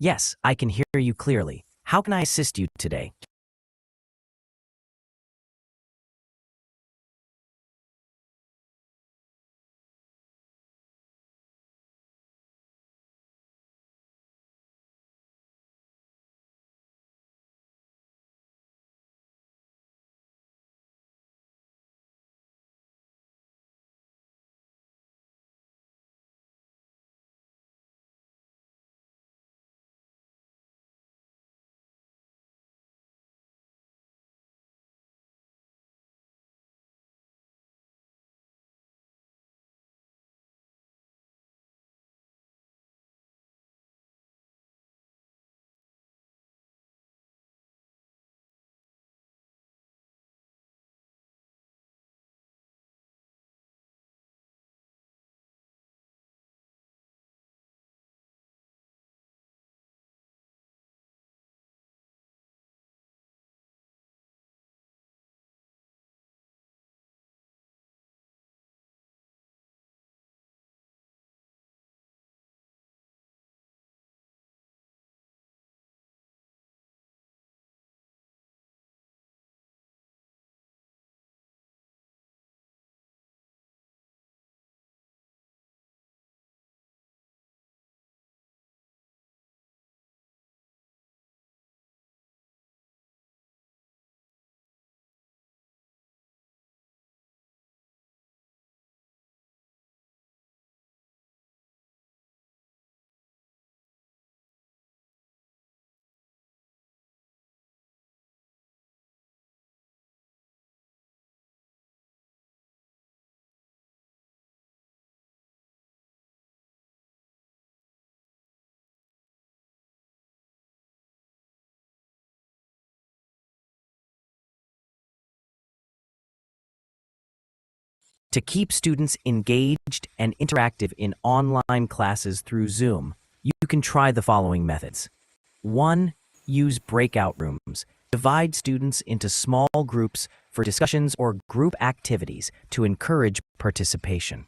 Yes, I can hear you clearly. How can I assist you today? To keep students engaged and interactive in online classes through Zoom, you can try the following methods. 1. Use breakout rooms. Divide students into small groups for discussions or group activities to encourage participation.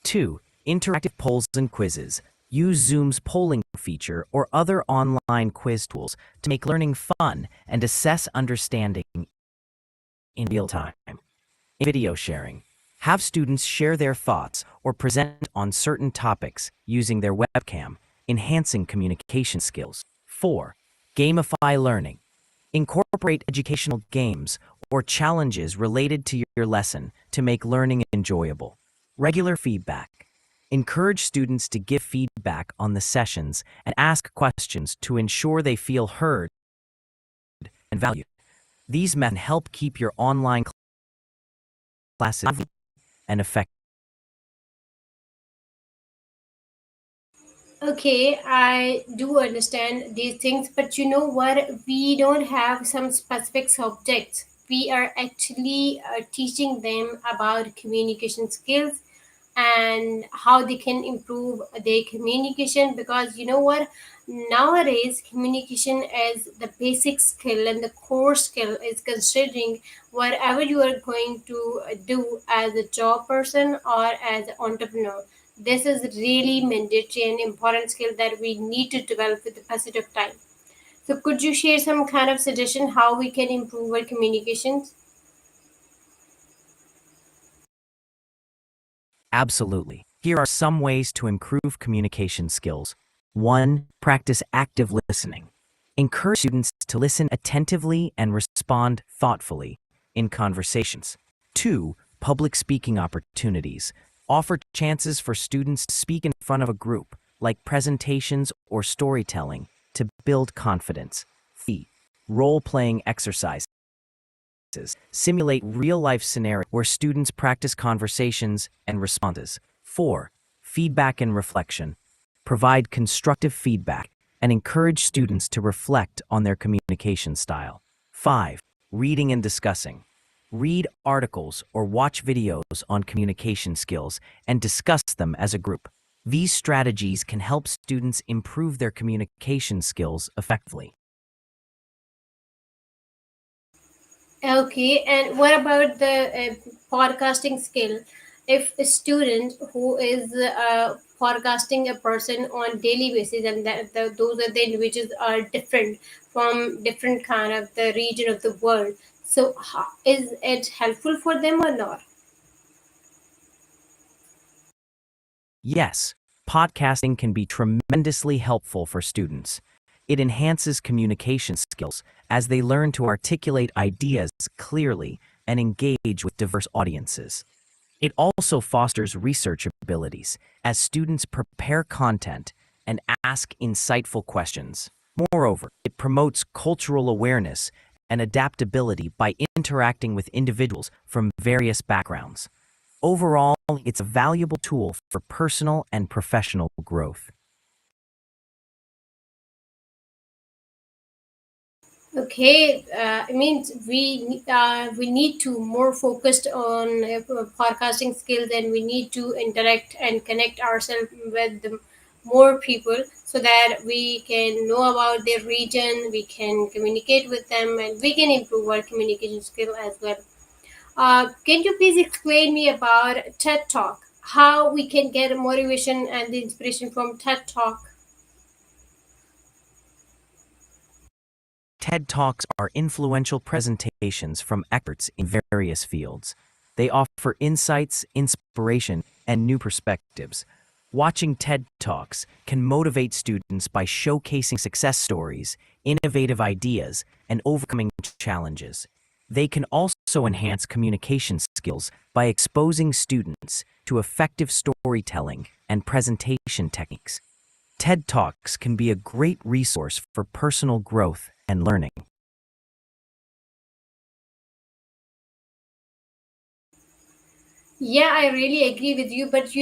2. Interactive polls and quizzes. Use Zoom's polling feature or other online quiz tools to make learning fun and assess understanding in real time. Video sharing. Have students share their thoughts or present on certain topics using their webcam, enhancing communication skills. 4. Gamify learning. Incorporate educational games or challenges related to your lesson to make learning enjoyable. Regular feedback. Encourage students to give feedback on the sessions and ask questions to ensure they feel heard and valued. These methods help keep your online classes and effective. Okay, I do understand these things, but you know what? We don't have some specific subjects. We are actually teaching them about communication skills and how they can improve their communication, because you know what? Nowadays, communication is the basic skill and the core skill is considering whatever you are going to do as a job person or as an entrepreneur. This is really mandatory and important skill that we need to develop with the passage of time. So could you share some kind of suggestion how we can improve our communications? Absolutely. Here are some ways to improve communication skills. 1. Practice active listening. Encourage students to listen attentively and respond thoughtfully in conversations. 2. Public speaking opportunities. Offer chances for students to speak in front of a group, like presentations or storytelling, to build confidence. 3. Role-playing exercises. Simulate real-life scenarios where students practice conversations and responses. 4. Feedback and reflection. Provide constructive feedback and encourage students to reflect on their communication style. 5. Reading and discussing. Read articles or watch videos on communication skills and discuss them as a group. These strategies can help students improve their communication skills effectively. Okay, and what about the podcasting skill? If a student who is forecasting a person on daily basis, and those are the individuals are different from different kind of the region of the world. So is it helpful for them or not? Yes, podcasting can be tremendously helpful for students. It enhances communication skills as they learn to articulate ideas clearly and engage with diverse audiences. It also fosters research abilities as students prepare content and ask insightful questions. Moreover, it promotes cultural awareness and adaptability by interacting with individuals from various backgrounds. Overall, it's a valuable tool for personal and professional growth. Okay, it means we need to more focused on forecasting skills, and we need to interact and connect ourselves with the more people so that we can know about their region, we can communicate with them, and we can improve our communication skill as well. Can you please explain me about TED Talk? How we can get motivation and the inspiration from TED Talk? TED Talks are influential presentations from experts in various fields. They offer insights, inspiration, and new perspectives. Watching TED Talks can motivate students by showcasing success stories, innovative ideas, and overcoming challenges. They can also enhance communication skills by exposing students to effective storytelling and presentation techniques. TED Talks can be a great resource for personal growth and learning. Yeah, I really agree with you. But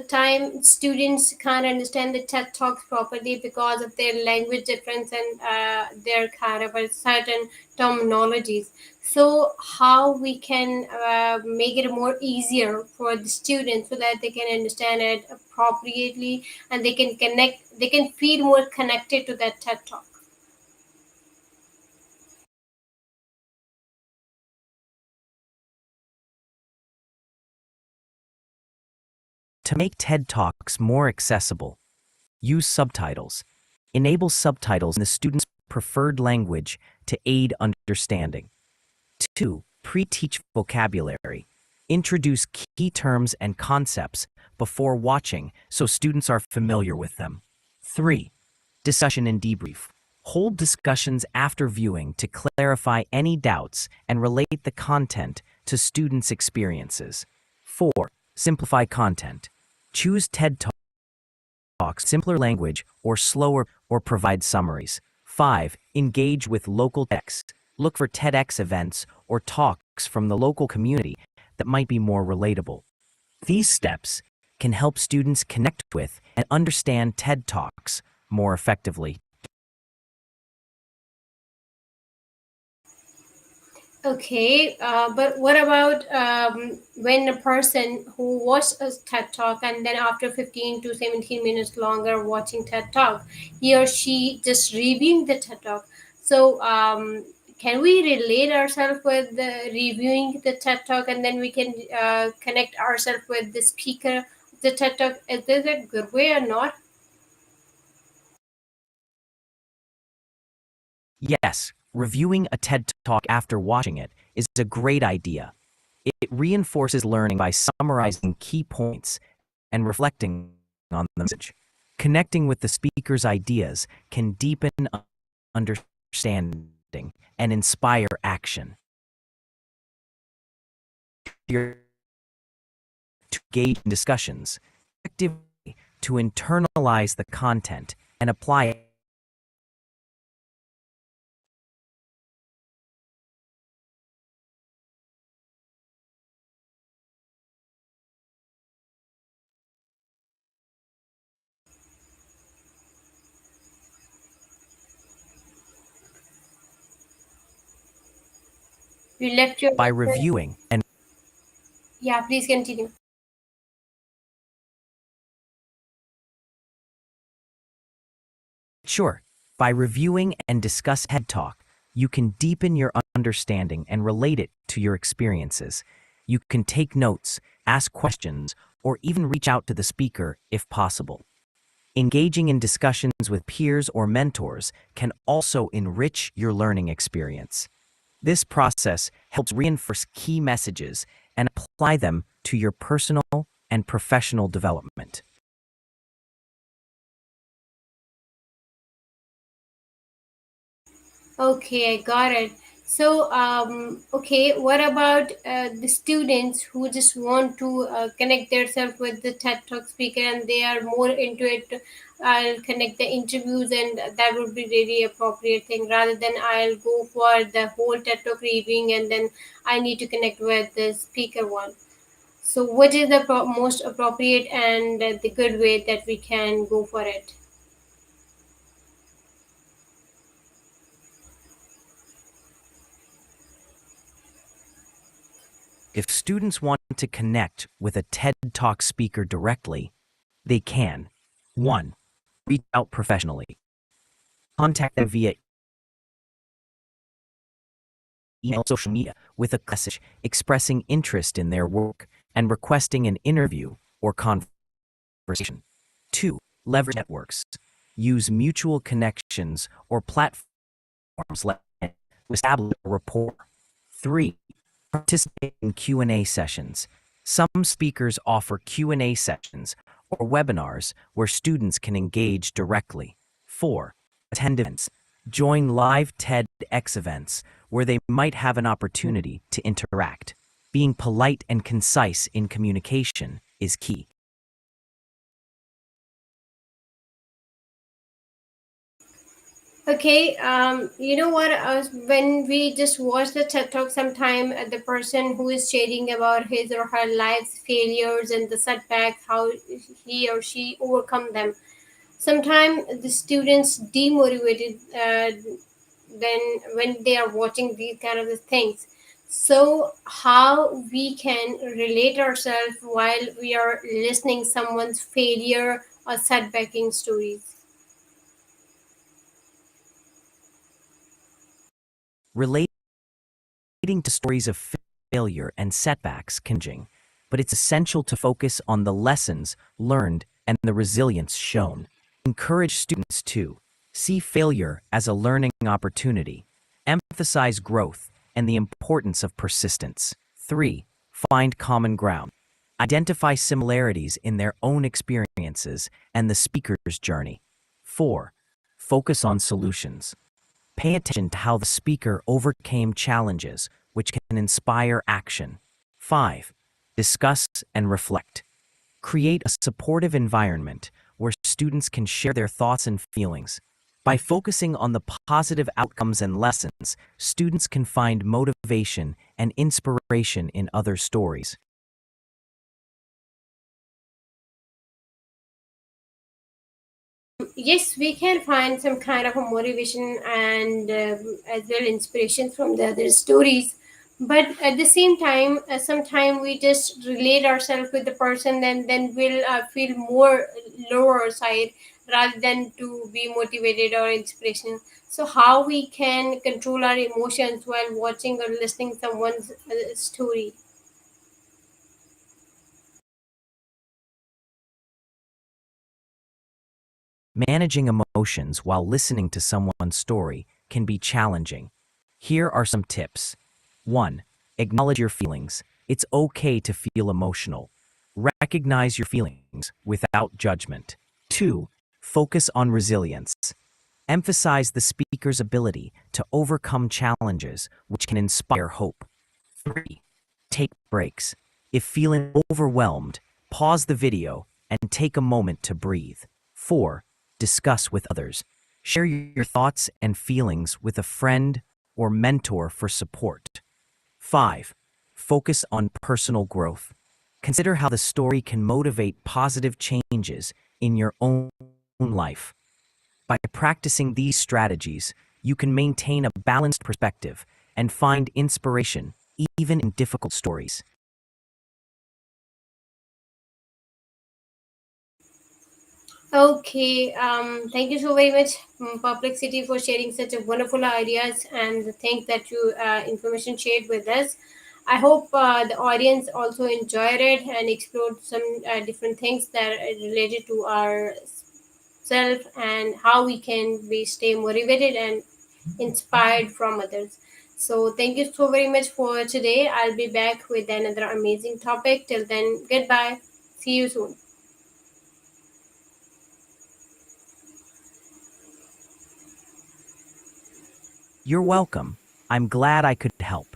time students can't understand the TED Talks properly because of their language difference and their kind of a certain terminologies. So, how we can make it more easier for the students so that they can understand it appropriately and they can connect, they can feel more connected to that TED Talk. To make TED Talks more accessible, use subtitles. Enable subtitles in the student's preferred language to aid understanding. 2. Pre-teach vocabulary. Introduce key terms and concepts before watching so students are familiar with them. 3. Discussion and debrief. Hold discussions after viewing to clarify any doubts and relate the content to students' experiences. 4. Simplify content. Choose TED Talks simpler language or slower or provide summaries. 5. Engage with local TEDx. Look for TEDx events or talks from the local community that might be more relatable. These steps can help students connect with and understand TED Talks more effectively. Okay, but what about when a person who watched a TED Talk and then after 15 to 17 minutes longer watching TED Talk, he or she just reviewing the TED Talk. So, can we relate ourselves with the reviewing the TED Talk and then we can connect ourselves with the speaker of the TED Talk? Is this a good way or not? Yes, reviewing a TED Talk after watching it is a great idea. It reinforces learning by summarizing key points and reflecting on the message. Connecting with the speaker's ideas can deepen understanding and inspire action. To engage in discussions, actively to internalize the content and apply it. You left your. By reviewing and Yeah, please continue. sure, by reviewing and discuss TED Talk, you can deepen your understanding and relate it to your experiences. You can take notes, ask questions, or even reach out to the speaker if possible. Engaging in discussions with peers or mentors can also enrich your learning experience. This process helps reinforce key messages and apply them to your personal and professional development. Okay, I got it. So, okay, what about the students who just want to connect themselves with the TED Talk speaker and they are more into it? I'll connect the interviews, and that would be really appropriate thing rather than I'll go for the whole TED Talk reading and then I need to connect with the speaker one. So, what is the most appropriate and the good way that we can go for it? If students want to connect with a TED Talk speaker directly, they can 1. Reach out professionally. Contact them via email, social media, with a message expressing interest in their work and requesting an interview or conversation. 2. Leverage networks. Use mutual connections or platforms like to establish a rapport. 3. Participate in Q&A sessions. Some speakers offer Q&A sessions or webinars where students can engage directly. 4. Attend events. Join live TEDx events where they might have an opportunity to interact. Being polite and concise in communication is key. Okay, you know what? When we just watch the TED Talk, sometime the person who is sharing about his or her life's failures and the setbacks, how he or she overcome them. Sometimes the students demotivated then when they are watching these kind of things. So how we can relate ourselves while we are listening someone's failure or setbacking stories. Relating to stories of failure and setbacks can be challenging, but it's essential to focus on the lessons learned and the resilience shown. Encourage students to see failure as a learning opportunity, emphasize growth and the importance of persistence. 3. Find common ground. Identify similarities in their own experiences and the speaker's journey. 4. Focus on solutions. Pay attention to how the speaker overcame challenges, which can inspire action. 5. Discuss and reflect. Create a supportive environment where students can share their thoughts and feelings. By focusing on the positive outcomes and lessons, students can find motivation and inspiration in other stories. Yes, we can find some kind of a motivation and as well inspiration from the other stories, but at the same time sometime we just relate ourselves with the person and then we'll feel more lower side rather than to be motivated or inspirational. So how we can control our emotions while watching or listening someone's story? Managing emotions while listening to someone's story can be challenging. Here are some tips. 1. Acknowledge your feelings. It's okay to feel emotional. Recognize your feelings without judgment. 2. Focus on resilience. Emphasize the speaker's ability to overcome challenges, which can inspire hope. 3. Take breaks. If feeling overwhelmed, pause the video and take a moment to breathe. 4. Discuss with others. Share your thoughts and feelings with a friend or mentor for support. 5. Focus on personal growth. Consider how the story can motivate positive changes in your own life. By practicing these strategies, you can maintain a balanced perspective and find inspiration even in difficult stories. Okay, thank you so very much, Perplexity, for sharing such a wonderful ideas and the things that you information shared with us. I hope the audience also enjoyed it and explored some different things that are related to our self and how we can be stay motivated and inspired from others. So thank you so very much for today. I'll be back with another amazing topic. Till then, goodbye. See you soon. You're welcome. I'm glad I could help.